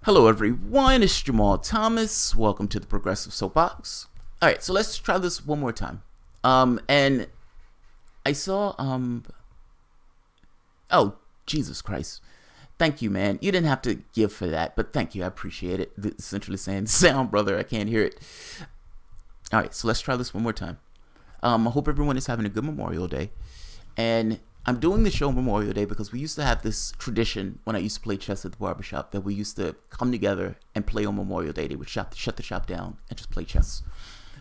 Hello everyone, it's Jamal Thomas. Welcome to the Progressive Soapbox. Alright, so let's try this one more time. And I saw, oh, Jesus Christ. Thank you, man. You didn't have to give for that, but thank you, I appreciate it. Essentially saying, sound brother, I can't hear it. Alright, so let's try this one more time. I hope everyone is having a good Memorial Day. And I'm doing the show Memorial Day because we used to have this tradition when I used to play chess at the barbershop that we used to come together and play on Memorial Day. They would shut the shop down and just play chess.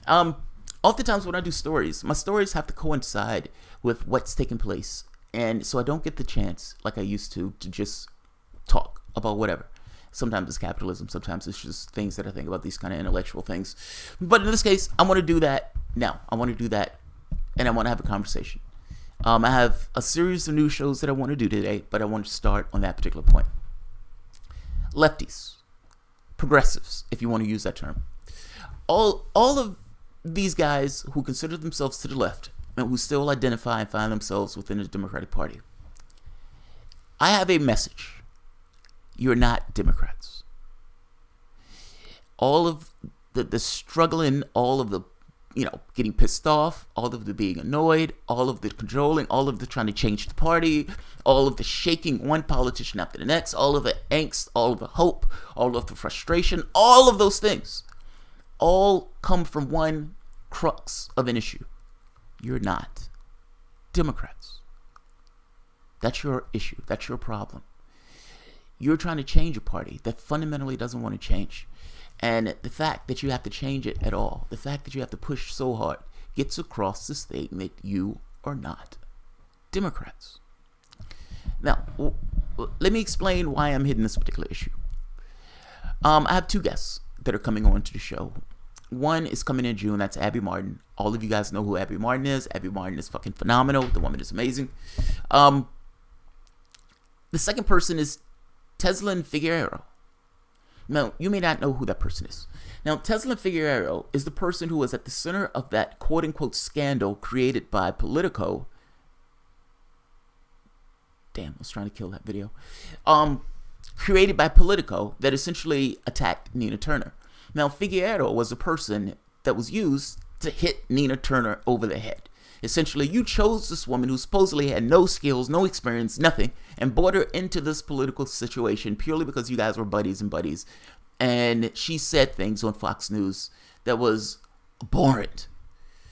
Oftentimes when I do stories, my stories have to coincide with what's taking place. And so I don't get the chance, like I used to just talk about whatever. Sometimes it's capitalism. Sometimes it's just things that I think about, these kind of intellectual things. But in this case, I want to do that now. I want to do that and I want to have a conversation. I have a series of new shows that I want to do today, but I want to start on that particular point. Lefties, progressives, if you want to use that term. All of these guys who consider themselves to the left and who still identify and find themselves within the Democratic Party. I have a message. You're not Democrats. All of the struggling, all of the getting pissed off, all of the being annoyed, all of the controlling, all of the trying to change the party, all of the shaking one politician after the next, all of the angst, all of the hope, all of the frustration, all of those things all come from one crux of an issue. You're not Democrats. That's your issue. That's your problem. You're trying to change a party that fundamentally doesn't want to change. And the fact that you have to change it at all, the fact that you have to push so hard, gets across this thing that you are not Democrats. Now, let me explain why I'm hitting this particular issue. I have two guests that are coming on to the show. One is coming in June. That's Abby Martin. All of you guys know who Abby Martin is. Abby Martin is fucking phenomenal. The woman is amazing. The second person is Tezlyn Figueroa. Now, you may not know who that person is. Now, Tezlyn Figueroa is the person who was at the center of that quote-unquote scandal created by Politico. Damn, I was trying to kill that video. Created by Politico that essentially attacked Nina Turner. Now, Figueroa was a person that was used to hit Nina Turner over the head. Essentially, you chose this woman who supposedly had no skills, no experience, nothing, and brought her into this political situation purely because you guys were buddies and buddies. And she said things on Fox News that was abhorrent,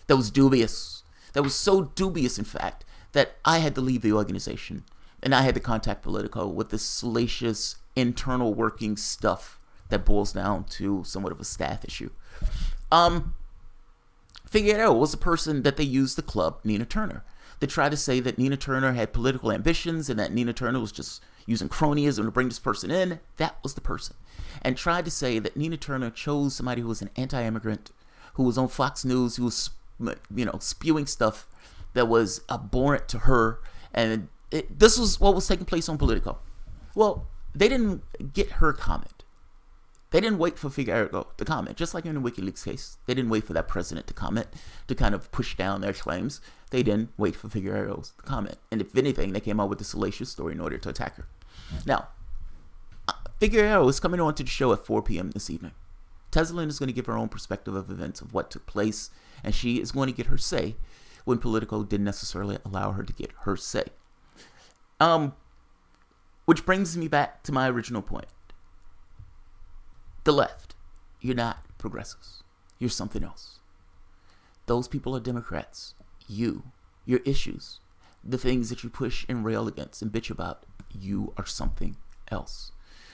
that was dubious, that was so dubious, in fact, that I had to leave the organization. And I had to contact Politico with this salacious internal working stuff that boils down to somewhat of a staff issue. Figueroa was a person that they used to club Nina Turner. They tried to say that Nina Turner had political ambitions and that Nina Turner was just using cronyism to bring this person in. That was the person. And tried to say that Nina Turner chose somebody who was an anti-immigrant, who was on Fox News, who was, spewing stuff that was abhorrent to her. And this was what was taking place on Politico. Well, they didn't get her comment. They didn't wait for Figueroa to comment. Just like in the WikiLeaks case, they didn't wait for that president to comment to kind of push down their claims. They didn't wait for Figueroa to comment. And if anything, they came out with a salacious story in order to attack her. Now, Figueroa is coming on to the show at 4 p.m. this evening. Tezlyn is going to give her own perspective of events of what took place, and she is going to get her say when Politico didn't necessarily allow her to get her say. Which brings me back to my original point. The left, you're not progressives. You're something else. Those people are Democrats. Your issues, the things that you push and rail against and bitch about, you are something else.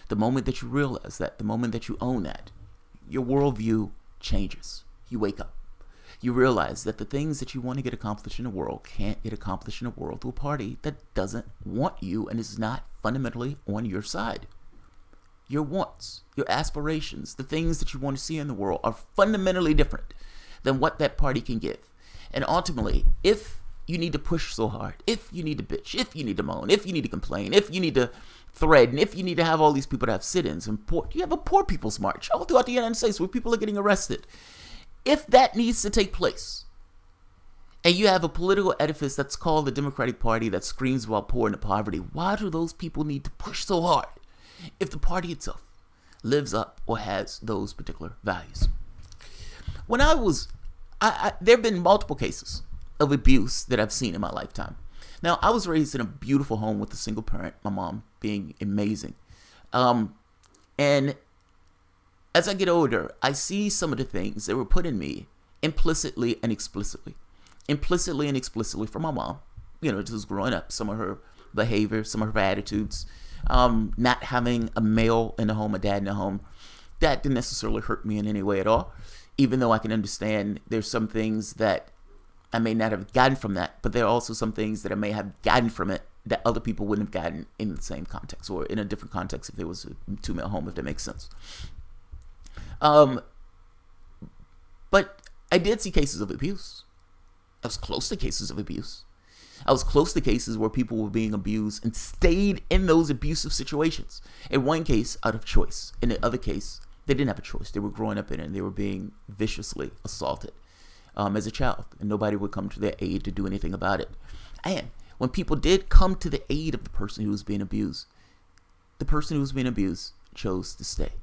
The moment that you realize that, the moment that you own that, your worldview changes. You wake up. You realize that the things that you want to get accomplished in the world can't get accomplished in the world through a party that doesn't want you and is not fundamentally on your side. Your wants, your aspirations, the things that you want to see in the world are fundamentally different than what that party can give. And ultimately, if you need to push so hard, if you need to bitch, if you need to moan, if you need to complain, if you need to threaten, if you need to have all these people to have sit-ins and you have a poor people's march all throughout the United States where people are getting arrested. If that needs to take place, and you have a political edifice that's called the Democratic Party that screams about poor and poverty, why do those people need to push so hard if the party itself lives up or has those particular values. When there have been multiple cases of abuse that I've seen in my lifetime. Now, I was raised in a beautiful home with a single parent, my mom being amazing. And as I get older, I see some of the things that were put in me implicitly and explicitly. Implicitly and explicitly from my mom, just growing up, some of her behavior, some of her attitudes, not having a male in the home, a dad in the home, that didn't necessarily hurt me in any way at all. Even though I can understand there's some things that I may not have gotten from that, but there are also some things that I may have gotten from it that other people wouldn't have gotten in the same context or in a different context if there was a two-male home, if that makes sense. But I did see cases of abuse. I was close to cases of abuse. I was close to cases where people were being abused and stayed in those abusive situations. In one case, out of choice. In the other case, they didn't have a choice. They were growing up in it and they were being viciously assaulted as a child. And nobody would come to their aid to do anything about it. And when people did come to the aid of the person who was being abused, the person who was being abused chose to stay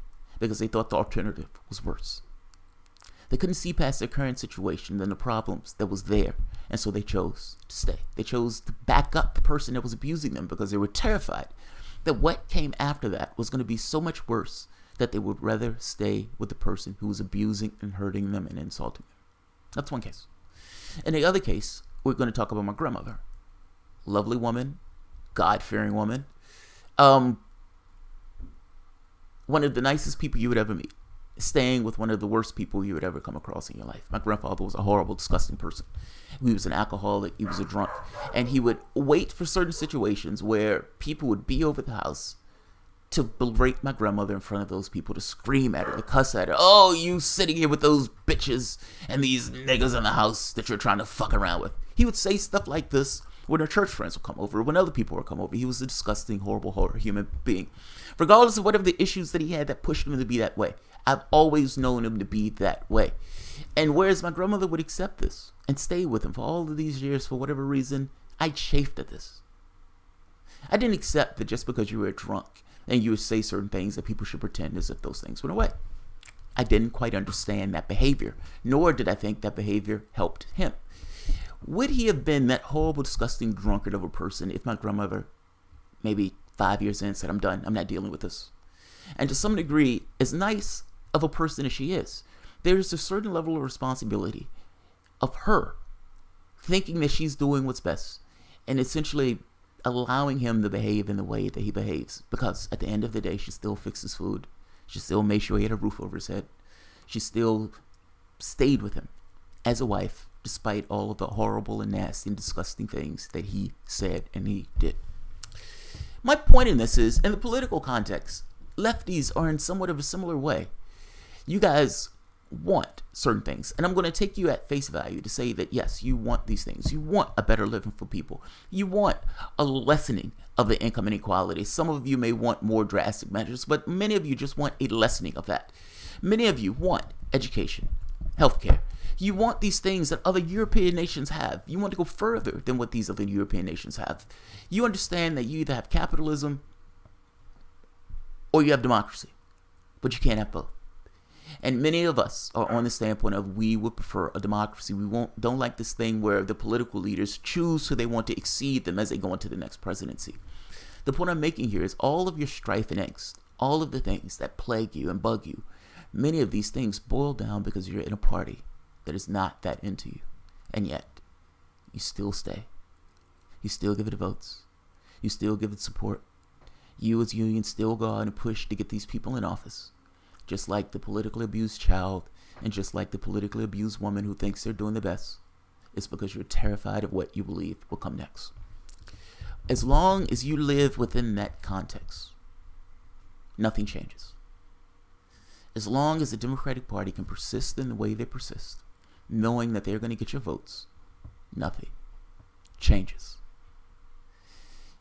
because they thought the alternative was worse. They couldn't see past their current situation and the problems that was there. And so they chose to stay. They chose to back up the person that was abusing them because they were terrified that what came after that was going to be so much worse that they would rather stay with the person who was abusing and hurting them and insulting them. That's one case. In the other case, we're going to talk about my grandmother. Lovely woman, God-fearing woman. One of the nicest people you would ever meet. Staying with one of the worst people you would ever come across in your life. My grandfather was a horrible, disgusting person. He was an alcoholic. He was a drunk. And he would wait for certain situations where people would be over the house to berate my grandmother in front of those people, to scream at her, to cuss at her. Oh, you sitting here with those bitches and these niggas in the house that you're trying to fuck around with. He would say stuff like this when her church friends would come over, when other people would come over. He was a disgusting, horrible human being. Regardless of whatever the issues that he had that pushed him to be that way, I've always known him to be that way. And whereas my grandmother would accept this and stay with him for all of these years, for whatever reason, I chafed at this. I didn't accept that just because you were drunk and you would say certain things that people should pretend as if those things went away. I didn't quite understand that behavior, nor did I think that behavior helped him. Would he have been that horrible, disgusting drunkard of a person if my grandmother, maybe 5 years in, said, I'm done, I'm not dealing with this? And to some degree, as nice of a person as she is, there is a certain level of responsibility of her thinking that she's doing what's best and essentially allowing him to behave in the way that he behaves. Because at the end of the day, she still fixes food. She still made sure he had a roof over his head. She still stayed with him as a wife, despite all of the horrible and nasty and disgusting things that he said and he did. My point in this is, in the political context, lefties are in somewhat of a similar way. You guys want certain things, and I'm going to take you at face value to say that yes, you want these things. You want a better living for people. You want a lessening of the income inequality. Some of you may want more drastic measures, but many of you just want a lessening of that. Many of you want education, healthcare. You want these things that other European nations have. You want to go further than what these other European nations have. You understand that you either have capitalism or you have democracy, but you can't have both. And many of us are on the standpoint of we would prefer a democracy. We don't like this thing where the political leaders choose who they want to exceed them as they go into the next presidency. The point I'm making here is all of your strife and angst, all of the things that plague you and bug you, many of these things boil down because you're in a party that is not that into you. And yet, you still stay. You still give it votes. You still give it support. You as unions still go out and push to get these people in office. Just like the politically abused child and just like the politically abused woman who thinks they're doing the best. It's because you're terrified of what you believe will come next. As long as you live within that context, nothing changes. As long as the Democratic Party can persist in the way they persist, knowing that they're going to get your votes, nothing changes.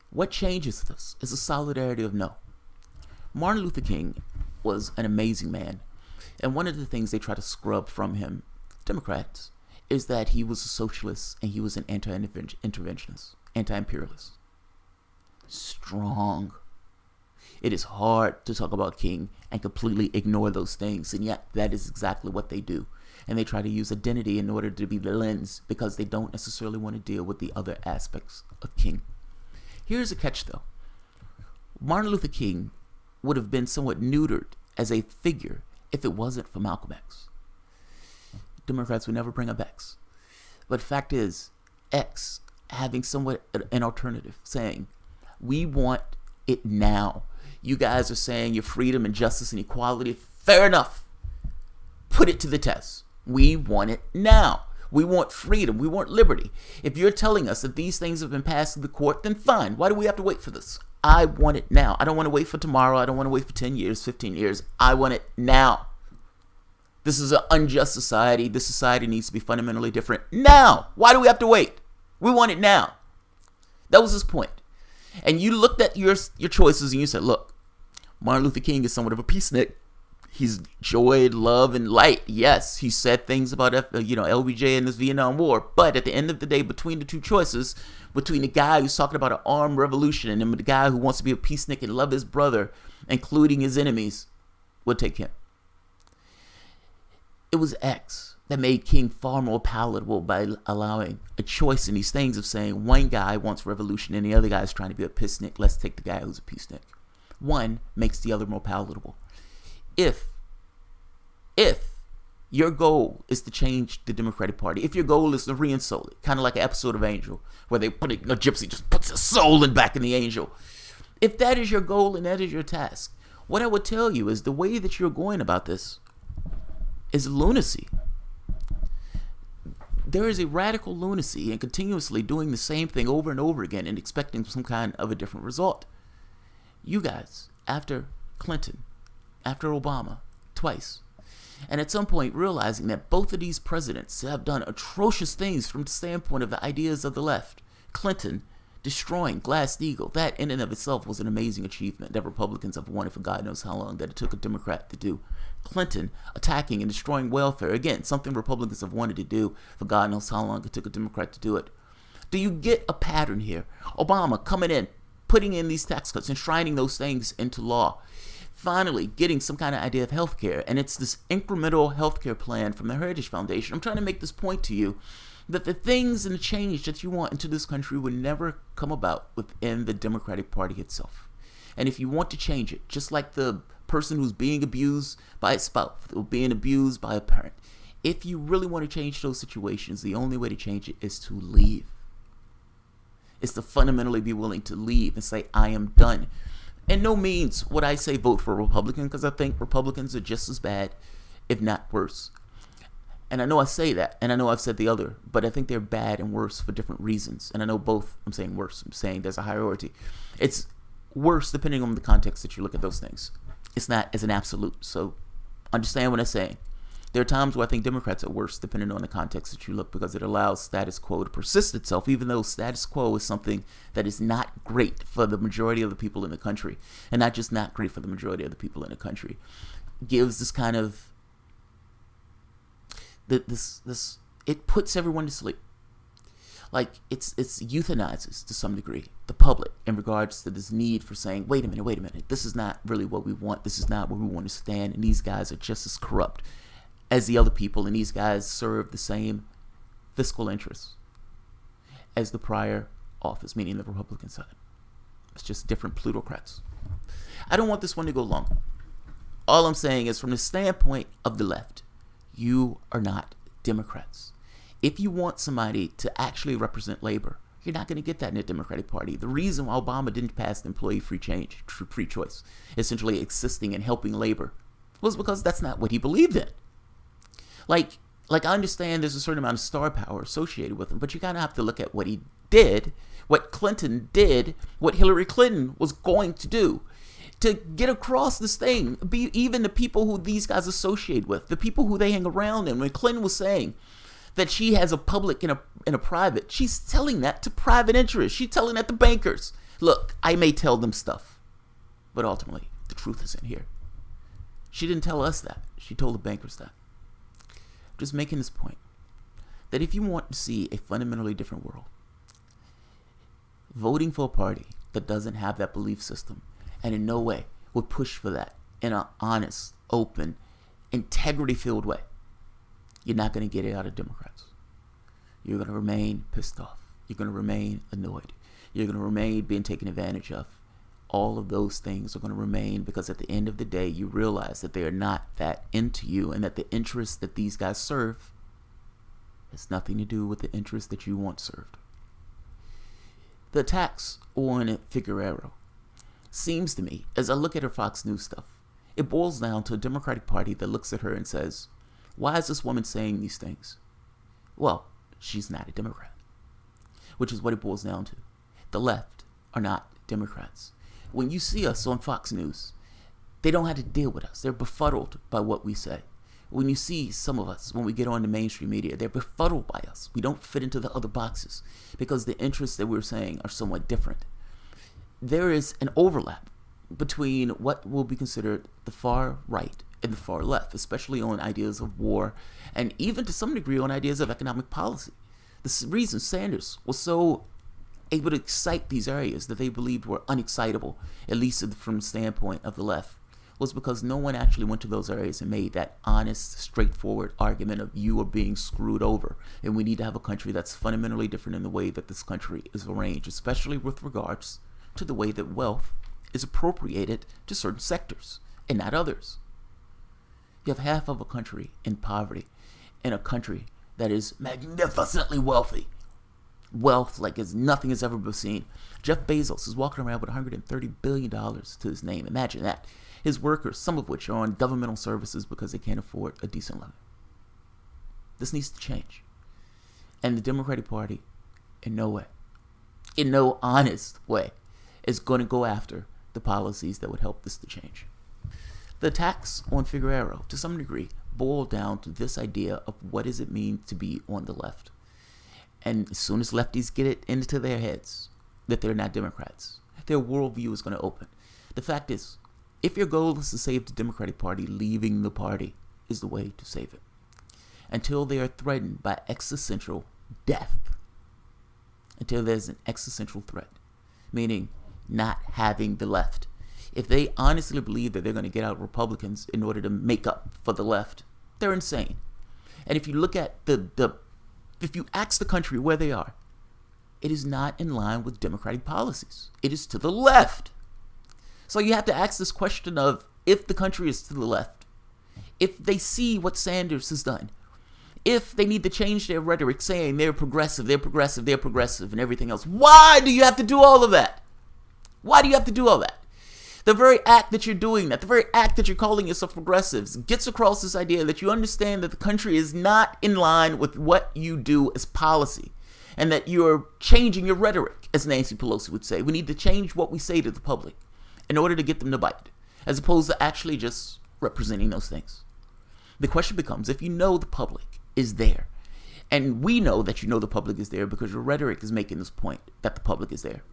What changes this is a solidarity of no. Martin Luther King was an amazing man. And one of the things they try to scrub from him, Democrats, is that he was a socialist and he was an anti-interventionist, anti-imperialist. Strong. It is hard to talk about King and completely ignore those things, and yet that is exactly what they do. And they try to use identity in order to be the lens because they don't necessarily want to deal with the other aspects of King. Here's a catch, though. Martin Luther King would have been somewhat neutered as a figure if it wasn't for Malcolm X. Democrats would never bring up X. But the fact is, X having somewhat an alternative, saying, we want it now. You guys are saying your freedom and justice and equality. Fair enough. Put it to the test. We want it now. We want freedom. We want liberty. If you're telling us that these things have been passed through the court, then fine. Why do we have to wait for this? I want it now. I don't want to wait for tomorrow. I don't want to wait for 10 years, 15 years. I want it now. This is an unjust society. This society needs to be fundamentally different now. Why do we have to wait? We want it now. That was his point. And you looked at your choices and you said, look, Martin Luther King is somewhat of a peacenik. He's joy, love, and light. Yes, he said things about LBJ and this Vietnam War. But at the end of the day, between the two choices, between the guy who's talking about an armed revolution and then the guy who wants to be a peacenik and love his brother, including his enemies, would take him. It was X that made King far more palatable by allowing a choice in these things of saying one guy wants revolution and the other guy is trying to be a peacenik. Let's take the guy who's a peacenik. One makes the other more palatable. If your goal is to change the Democratic Party, if your goal is to reinsole it, kind of like an episode of Angel, where a gypsy just puts his soul back in the angel. If that is your goal and that is your task, what I would tell you is the way that you're going about this is lunacy. There is a radical lunacy in continuously doing the same thing over and over again and expecting some kind of a different result. You guys, after Clinton, after Obama, twice, and at some point realizing that both of these presidents have done atrocious things from the standpoint of the ideas of the left. Clinton destroying Glass-Steagall, that in and of itself was an amazing achievement that Republicans have wanted for God knows how long, that it took a Democrat to do. Clinton attacking and destroying welfare, again, something Republicans have wanted to do for God knows how long, it took a Democrat to do it. Do you get a pattern here? Obama coming in, putting in these tax cuts, enshrining those things into law, finally getting some kind of idea of healthcare, and it's this incremental healthcare plan from the Heritage Foundation. I'm trying to make this point to you that the things and the change that you want into this country would never come about within the Democratic Party itself. And if you want to change it, just like the person who's being abused by a spouse or being abused by a parent, if you really want to change those situations, the only way to change it is to leave. It's to fundamentally be willing to leave and say, I am done. In no means would I say vote for a Republican, because I think Republicans are just as bad, if not worse. And I know I say that, and I know I've said the other, but I think they're bad and worse for different reasons. And I know both, I'm saying worse, I'm saying there's a hierarchy. It's worse depending on the context that you look at those things. It's not as an absolute, so understand what I'm saying. There are times where I think Democrats are worse depending on the context that you look, because it allows status quo to persist itself, even though status quo is something that is not great for the majority of the people in the country, and not just not great for the majority of the people in the country. Gives this kind of it puts everyone to sleep. Like it's euthanizes to some degree the public in regards to this need for saying, wait a minute, this is not really what we want, this is not where we want to stand, and these guys are just as corrupt as the other people, and these guys serve the same fiscal interests as the prior office, meaning the Republican side. It's just different plutocrats. I don't want this one to go long. All I'm saying is, from the standpoint of the left, you are not Democrats. If you want somebody to actually represent labor, you're not going to get that in the Democratic Party. The reason why Obama didn't pass the employee free choice, essentially existing and helping labor, was because that's not what he believed in. Like I understand there's a certain amount of star power associated with him, but you kind of have to look at what he did, what Clinton did, what Hillary Clinton was going to do to get across this thing. Even the people who these guys associate with, the people who they hang around in. When Clinton was saying that she has a public and a private, she's telling that to private interests. She's telling that to bankers. Look, I may tell them stuff, but ultimately the truth is in here. She didn't tell us that. She told the bankers that. Just making this point that if you want to see a fundamentally different world, voting for a party that doesn't have that belief system and in no way would push for that in an honest, open, integrity-filled way, you're not going to get it out of Democrats. You're going to remain pissed off. You're going to remain annoyed. You're going to remain being taken advantage of. All of those things are going to remain because at the end of the day, you realize that they are not that into you and that the interests that these guys serve has nothing to do with the interests that you want served. The attacks on Figueroa seems to me, as I look at her Fox News stuff, it boils down to a Democratic Party that looks at her and says, why is this woman saying these things? Well, she's not a Democrat, which is what it boils down to. The left are not Democrats. When you see us on Fox News, they don't have to deal with us. They're befuddled by what we say. When you see some of us, when we get on the mainstream media, they're befuddled by us. We don't fit into the other boxes because the interests that we're saying are somewhat different. There is an overlap between what will be considered the far right and the far left, especially on ideas of war and even to some degree on ideas of economic policy. The reason Sanders was so able to excite these areas that they believed were unexcitable, at least from the standpoint of the left, was because no one actually went to those areas and made that honest, straightforward argument of you are being screwed over and we need to have a country that's fundamentally different in the way that this country is arranged, especially with regards to the way that wealth is appropriated to certain sectors and not others. You have half of a country in poverty and a country that is magnificently wealthy. Wealth like as nothing has ever been seen. Jeff Bezos is walking around with $130 billion to his name. Imagine that. His workers, some of which are on governmental services because they can't afford a decent living. This needs to change. And the Democratic Party, in no honest way, is going to go after the policies that would help this to change. The attacks on Figueroa, to some degree, boil down to this idea of what does it mean to be on the left. And as soon as lefties get it into their heads that they're not Democrats, their worldview is going to open. The fact is, if your goal is to save the Democratic Party, leaving the party is the way to save it. Until they are threatened by existential death. Until there's an existential threat. Meaning not having the left. If they honestly believe that they're going to get out Republicans in order to make up for the left, they're insane. And if you look at if you ask the country where they are, it is not in line with Democratic policies. It is to the left. So you have to ask this question of if the country is to the left, if they see what Sanders has done, if they need to change their rhetoric saying they're progressive, and everything else, why do you have to do all of that? Why do you have to do all that? The very act that you're doing that, the very act that you're calling yourself progressives, gets across this idea that you understand that the country is not in line with what you do as policy, and that you're changing your rhetoric, as Nancy Pelosi would say. We need to change what we say to the public in order to get them to bite, as opposed to actually just representing those things. The question becomes, if you know the public is there, and we know that you know the public is there because your rhetoric is making this point that the public is there,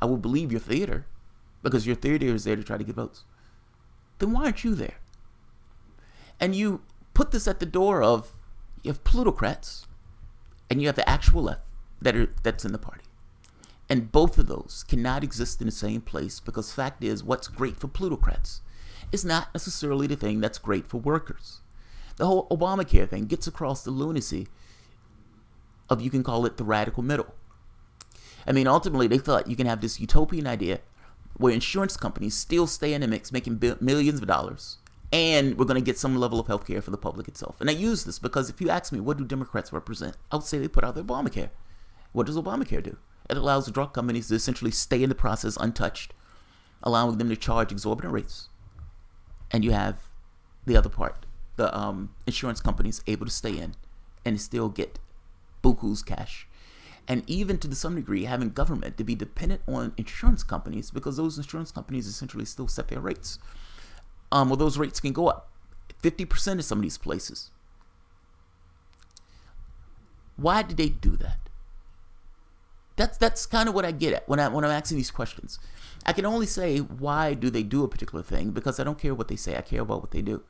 I will believe your theater, because your theater is there to try to get votes, then why aren't you there? And you put this at the door of, you have plutocrats, and you have the actual left that's in the party. And both of those cannot exist in the same place, because fact is, what's great for plutocrats is not necessarily the thing that's great for workers. The whole Obamacare thing gets across the lunacy of, you can call it the radical middle. I mean, ultimately, they thought you can have this utopian idea where insurance companies still stay in the mix, making millions of dollars, and we're going to get some level of health care for the public itself. And I use this because if you ask me, what do Democrats represent? I would say they put out the Obamacare. What does Obamacare do? It allows the drug companies to essentially stay in the process untouched, allowing them to charge exorbitant rates. And you have the other part, the insurance companies able to stay in and still get buku's cash. And even to some degree, having government to be dependent on insurance companies, because those insurance companies essentially still set their rates. Well, those rates can go up 50% in some of these places. Why did they do that? That's kind of what I get at when I'm asking these questions. I can only say, why do they do a particular thing? Because I don't care what they say. I care about what they do.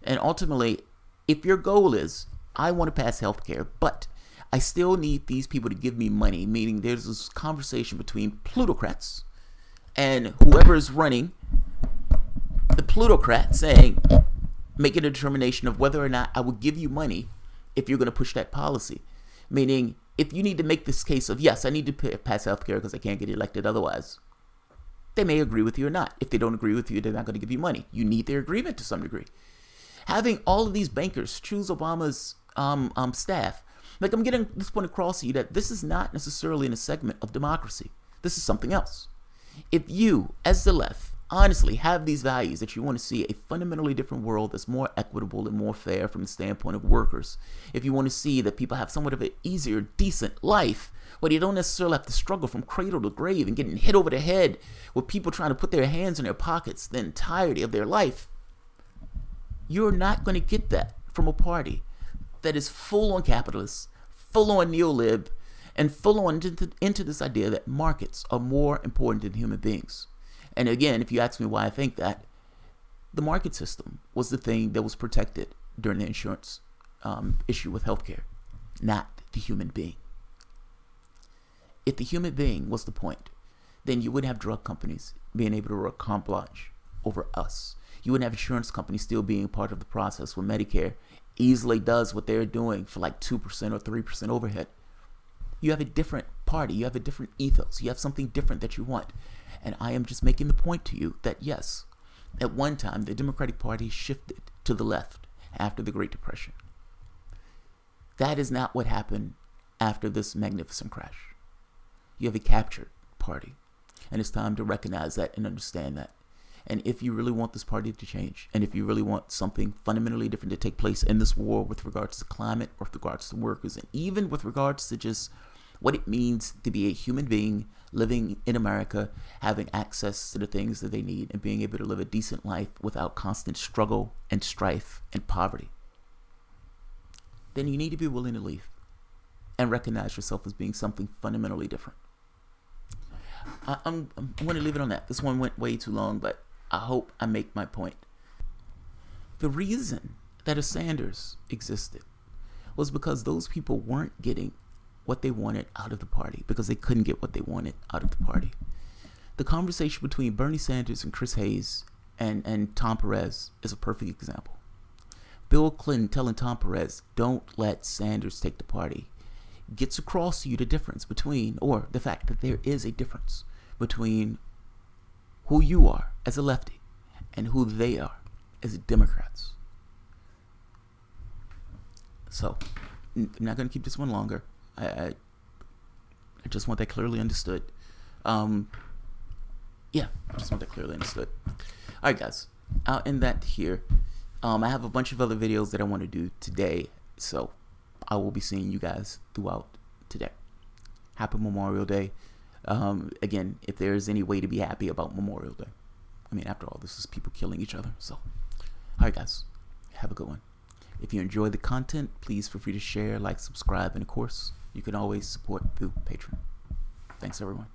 And ultimately, if your goal is, I want to pass health care, but I still need these people to give me money, meaning there's this conversation between plutocrats and whoever is running the plutocrat saying, making a determination of whether or not I will give you money if you're going to push that policy. Meaning, if you need to make this case of, yes, I need to pass health care because I can't get elected otherwise, they may agree with you or not. If they don't agree with you, they're not going to give you money. You need their agreement to some degree. Having all of these bankers choose Obama's staff, like, I'm getting this point across to you that this is not necessarily in a segment of democracy. This is something else. If you, as the left, honestly have these values that you want to see a fundamentally different world that's more equitable and more fair from the standpoint of workers, if you want to see that people have somewhat of an easier, decent life, where you don't necessarily have to struggle from cradle to grave and getting hit over the head with people trying to put their hands in their pockets the entirety of their life, you're not going to get that from a party that is full on capitalist, full on neolib, and full on into this idea that markets are more important than human beings. And again, if you ask me why I think that, the market system was the thing that was protected during the insurance issue with healthcare, not the human being. If the human being was the point, then you wouldn't have drug companies being able to work carte blanche over us. You wouldn't have insurance companies still being part of the process when Medicare easily does what they're doing for like 2% or 3% overhead. You have a different party. You have a different ethos. You have something different that you want. And I am just making the point to you that, yes, at one time, the Democratic Party shifted to the left after the Great Depression. That is not what happened after this magnificent crash. You have a captured party. And it's time to recognize that and understand that. And if you really want this party to change, and if you really want something fundamentally different to take place in this war with regards to climate, with regards to workers, and even with regards to just what it means to be a human being living in America, having access to the things that they need, and being able to live a decent life without constant struggle and strife and poverty, then you need to be willing to leave and recognize yourself as being something fundamentally different. I'm going to leave it on that. This one went way too long, but I hope I make my point. The reason that a Sanders existed was because those people weren't getting what they wanted out of the party, because they couldn't get what they wanted out of the party. The conversation between Bernie Sanders and Chris Hayes and Tom Perez is a perfect example. Bill Clinton telling Tom Perez, don't let Sanders take the party, gets across to you the difference between, or the fact that there is a difference between who you are as a lefty and who they are as Democrats. So, I'm not going to keep this one longer. I just want that clearly understood. I just want that clearly understood. Alright, guys, I'll end that here. I have a bunch of other videos that I want to do today, so I will be seeing you guys throughout today. Happy Memorial Day. Again, if there is any way to be happy about Memorial Day. I mean, after all, this is people killing each other. So, alright, guys, have a good one. If you enjoy the content, please feel free to share, like, subscribe, and of course, you can always support through Patreon. Thanks, everyone.